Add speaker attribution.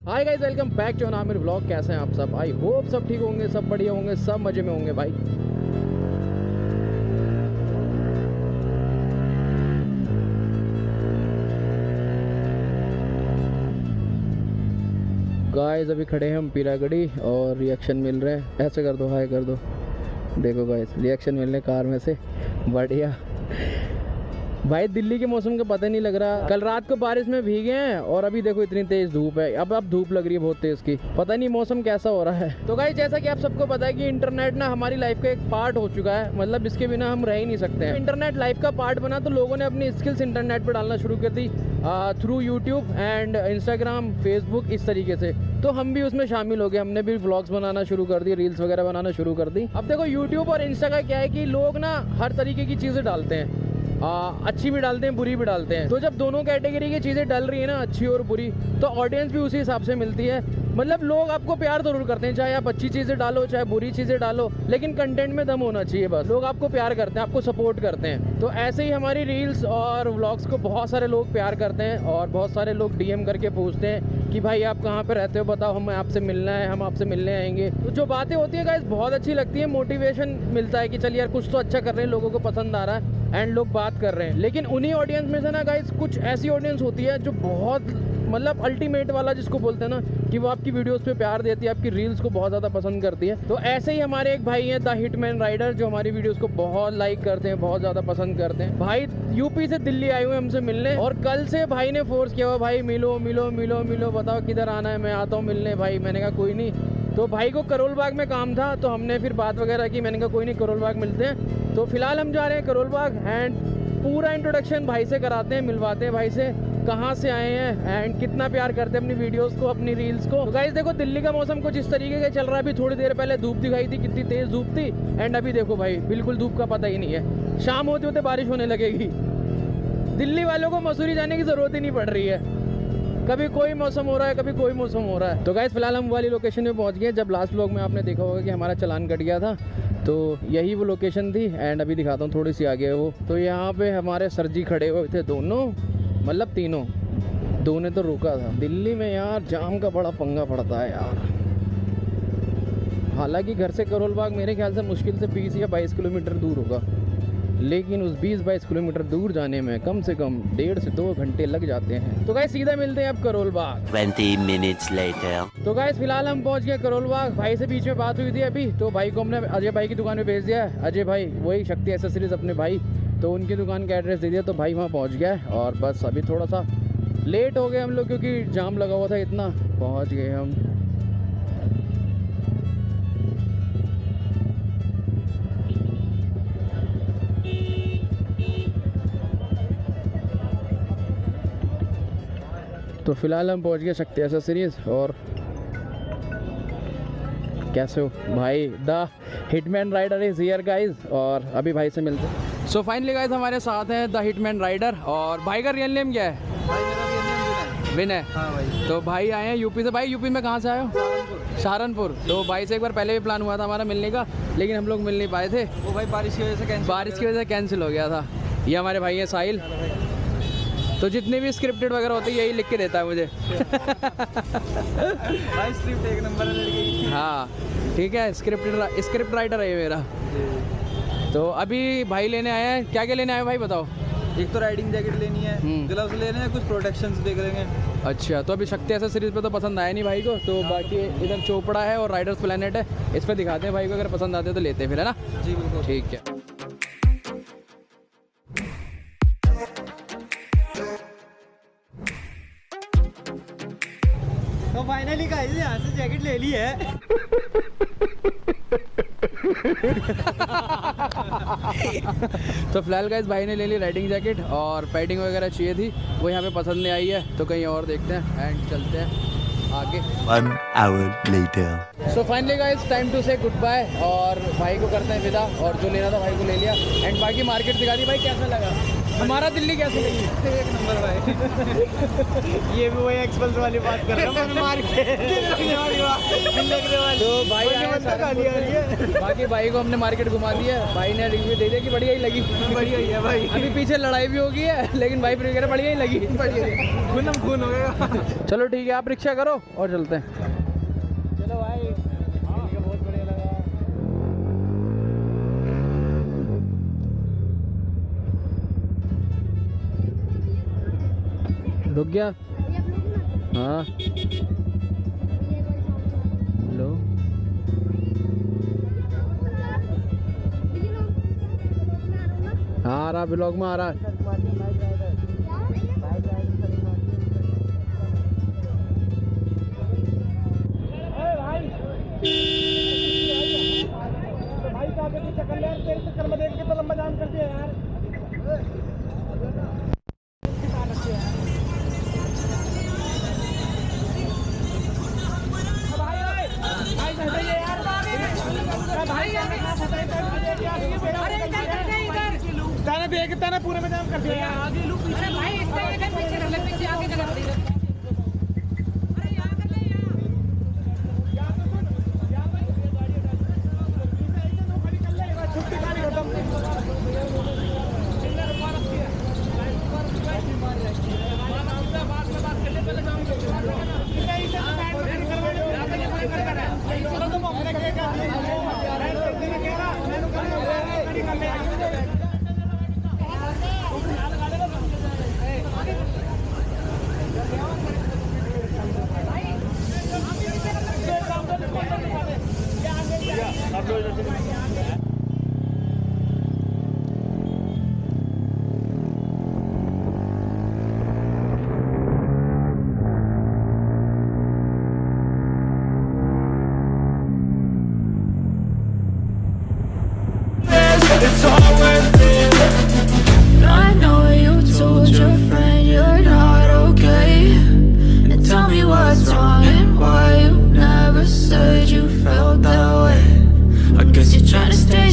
Speaker 1: Hi guys, welcome back to Aamir vlog. कैसे हैं आप सब? आई होप सब ठीक होंगे, सब बढ़िया होंगे, सब मज़े में होंगे भाई। गाइस अभी खड़े हैं हम पीरागढ़ी और रिएक्शन मिल रहे हैं। ऐसे कर दो, हाय कर दो। देखो गाइस रिएक्शन मिल रहे हैं कार में से, बढ़िया भाई। दिल्ली के मौसम का पता नहीं लग रहा। कल रात को बारिश में भीगे हैं और अभी देखो इतनी तेज धूप है। अब धूप लग रही है बहुत तेज की, पता नहीं मौसम कैसा हो रहा है। तो गाइस जैसा कि आप सबको पता है कि इंटरनेट ना हमारी लाइफ का एक पार्ट हो चुका है, मतलब इसके बिना हम रह ही नहीं सकते हैं। इंटरनेट लाइफ का पार्ट बना तो लोगों ने अपनी स्किल्स इंटरनेट पर डालना शुरू कर दी through YouTube and Instagram, Facebook, इस तरीके से। तो हम भी उसमें शामिल हो गए, हमने भी व्लॉग्स बनाना शुरू कर दिए, रील्स वगैरह बनाना शुरू कर दी। अब देखो यूट्यूब और इंस्टा का क्या है कि लोग ना हर तरीके की चीज़ें डालते हैं, अच्छी भी डालते हैं, बुरी भी डालते हैं। तो जब दोनों कैटेगरी की चीज़ें डल रही है ना, अच्छी और बुरी, तो ऑडियंस भी उसी हिसाब से मिलती है। मतलब लोग आपको प्यार जरूर करते हैं, चाहे आप अच्छी चीज़ें डालो चाहे बुरी चीज़ें डालो, लेकिन कंटेंट में दम होना चाहिए। बस लोग आपको प्यार करते हैं, आपको सपोर्ट करते हैं। तो ऐसे ही हमारी रील्स और व्लॉग्स को बहुत सारे लोग प्यार करते हैं और बहुत सारे लोग डीएम करके पूछते हैं कि भाई आप कहाँ पे रहते हो, बताओ, हमें आपसे मिलना है, हम आपसे मिलने आएंगे। तो जो बातें होती है गाइस बहुत अच्छी लगती है, मोटिवेशन मिलता है कि चल यार कुछ तो अच्छा कर रहे हैं, लोगों को पसंद आ रहा है एंड लोग बात कर रहे हैं। लेकिन उन्हीं ऑडियंस में से ना गाइस कुछ ऐसी ऑडियंस होती है जो बहुत मतलब अल्टीमेट वाला, जिसको बोलते हैं ना कि वो आपकी वीडियोस पे प्यार देती है, आपकी रील्स को बहुत ज़्यादा पसंद करती है। तो ऐसे ही हमारे एक भाई हैं द हिटमैन राइडर, जो हमारी वीडियोस को बहुत लाइक करते हैं, बहुत ज़्यादा पसंद करते हैं। भाई यूपी से दिल्ली आए हुए हमसे मिलने, और कल से भाई ने फोर्स किया हुआ, भाई मिलो मिलो मिलो मिलो, बताओ किधर आना है, मैं आता हूँ मिलने। भाई मैंने कहा कोई नहीं। तो भाई को करोल बाग में काम था, तो हमने फिर बात वगैरह की, मैंने कहा कोई नहीं करोल बाग मिलते हैं। तो फिलहाल हम जा रहे हैं करोल बाग एंड पूरा इंट्रोडक्शन भाई से कराते हैं, मिलवाते हैं भाई से कहाँ से आए हैं एंड कितना प्यार करते हैं अपनी वीडियोस को, अपनी रील्स को। तो गाइस देखो दिल्ली का मौसम कुछ इस तरीके का चल रहा है। अभी थोड़ी देर पहले धूप दिखाई थी, कितनी तेज धूप थी, एंड अभी देखो भाई बिल्कुल धूप का पता ही नहीं है। शाम होते होते बारिश होने लगेगी। दिल्ली वालों को मसूरी जाने की जरूरत ही नहीं पड़ रही है, कभी कोई मौसम हो रहा है, कभी कोई मौसम हो रहा है। तो गाइस फिलहाल हम वाली लोकेशन में पहुंच गए। जब लास्ट व्लॉग में आपने देखा होगा कि हमारा चालान कट गया था, तो यही वो लोकेशन थी। एंड अभी दिखाता हूँ, थोड़ी सी आगे है वो। तो यहाँ पे हमारे सर जी खड़े हुए थे, दोनों मतलब तीनों। दो ने तो रोका था। दिल्ली में यार जाम का बड़ा पंगा पड़ता है यार। हालांकि घर से करोल बाग मेरे ख्याल से मुश्किल से 20 या 22 किलोमीटर दूर होगा, लेकिन उस 20-22 किलोमीटर दूर जाने में कम से कम 1.5 से 2 घंटे लग जाते हैं। तो गाइस सीधा मिलते हैं अब करोल बाग।
Speaker 2: 20 minutes later.
Speaker 1: तो गाइस फिलहाल हम पहुंच गए करोल बाग। भाई से बीच में बात हुई थी अभी, तो भाई को हमने अजय भाई की दुकान पे भेज दिया है। अजय भाई वही शक्ति एसेसरीज अपने भाई, तो उनकी दुकान का एड्रेस दे दिया। तो भाई वहाँ पहुँच गया है और बस अभी थोड़ा सा लेट हो गए हम लोग, क्योंकि जाम लगा हुआ था इतना। पहुँच गए हम। तो फिलहाल हम पहुंच गए शक्ति एसेसरीज। और कैसे हो भाई? The hitman rider is here guys, और अभी भाई से मिलते हैं। सो फाइनली गाइस हमारे साथ हैं द हिटमैन राइडर। और भाई का रियल नेम क्या है?
Speaker 3: भाई मेरा रियल नेम
Speaker 1: विनय।
Speaker 3: हाँ भाई।
Speaker 1: तो भाई आए हैं यूपी से। भाई यूपी में कहाँ से आए हो? सहारनपुर। तो भाई से एक बार पहले भी प्लान हुआ था हमारा मिलने का, लेकिन हम लोग मिल नहीं पाए थे।
Speaker 3: वो भाई बारिश की वजह से
Speaker 1: कैंसिल हो गया था। ये हमारे भाई हैं साहिल। तो जितने भी स्क्रिप्टेड वगैरह होते हैं यही लिख के देता है मुझे।
Speaker 3: भाई स्क्रिप्ट एक नंबर है लड़की।
Speaker 1: हाँ ठीक है, स्क्रिप्ट राइटर है ये मेरा। तो अभी भाई लेने आए हैं। क्या क्या लेने आए भाई बताओ?
Speaker 3: एक तो राइडिंग जैकेट लेनी है, ग्लव्स लेने हैं, कुछ प्रोटेक्शंस देख लेंगे।
Speaker 1: अच्छा, तो अभी शक्ति एसेसरीज पे तो पसंद आया नहीं भाई को, तो बाकी इधर चोपड़ा है और राइडर्स प्लेनेट है, इस पर दिखाते हैं भाई को। अगर पसंद आते हैं तो लेते हैं फिर, है ना?
Speaker 3: जी बिल्कुल।
Speaker 1: ठीक है।
Speaker 3: तो फाइनली गाइस यहाँ से जैकेट ले ली है।
Speaker 1: तो फिलहाल गाइस भाई ने ले ली राइडिंग जैकेट, और पैडिंग वगैरह चाहिए थी, वो यहाँ पे पसंद नहीं आई है, तो कहीं और देखते हैं एंड चलते हैं आगे।
Speaker 2: 1 hour later.
Speaker 1: So finally guys time to say good bye, और भाई को करते हैं विदा। और जो लेना था भाई को ले लिया, एंड बाकी मार्केट दिखा दी। भाई कैसा लगा? हमारा दिल्ली कैसी लगी?
Speaker 3: एक नंबर भाई।
Speaker 4: ये भी वही एक्सपल्स वाली बात कर रहा हूँ मार के दिल लगने वाली बात, दिल लगने वाली।
Speaker 1: तो भाई आए
Speaker 4: मतलब
Speaker 1: सारे
Speaker 4: गाली आ रही है।
Speaker 1: बाकी भाई को हमने मार्केट घुमा दिया, भाई ने रिव्यू दे दिया कि बढ़िया ही लगी।
Speaker 4: बढ़िया ही है भाई।
Speaker 1: अभी पीछे लड़ाई भी होगी है, लेकिन भाई फिर कह रहे बढ़िया ही लगी।
Speaker 4: बढ़िया खून हम खून हो गया।
Speaker 1: चलो ठीक है, आप रिक्शा करो और चलते हैं।
Speaker 4: चलो भाई, बहुत बढ़िया लगा।
Speaker 1: रुक गया। हाँ हेलो, हाँ आ रहा, ब्लॉग में आ रहा है।
Speaker 4: भाई का आगे पीछे कर ले यार, तेरे चक्कर में देख के तो लंबा जाम कर दिया यार। देखता ना पूरे में जाम कर दिया यार। आगे लू पीछे भाई, इससे इधर पीछे कर ले, पीछे आगे जगह पड़ी है। अरे यहां कर ले यार, यहां तो सुन, यहां भाई गाड़ी हटा दे, पीछे एक दो खड़ी कर ले, बस छुट्टी गाड़ी खत्म। चिल्लर मार रखी है, लाइन पर गाड़ी मार रही है। बात में बात कर ले, पहले जाम कर दे। इसे इसे साइड में करवा दे, आगे ले कर रहा है। चलो तुम अपने के क्या यार, इतने कह रहा मैंने कर गाड़ी कर ले।
Speaker 5: It's all worth it. I know you told your friend you're not okay, and tell me what's wrong and why you never said you felt that way. I guess you're trying to stay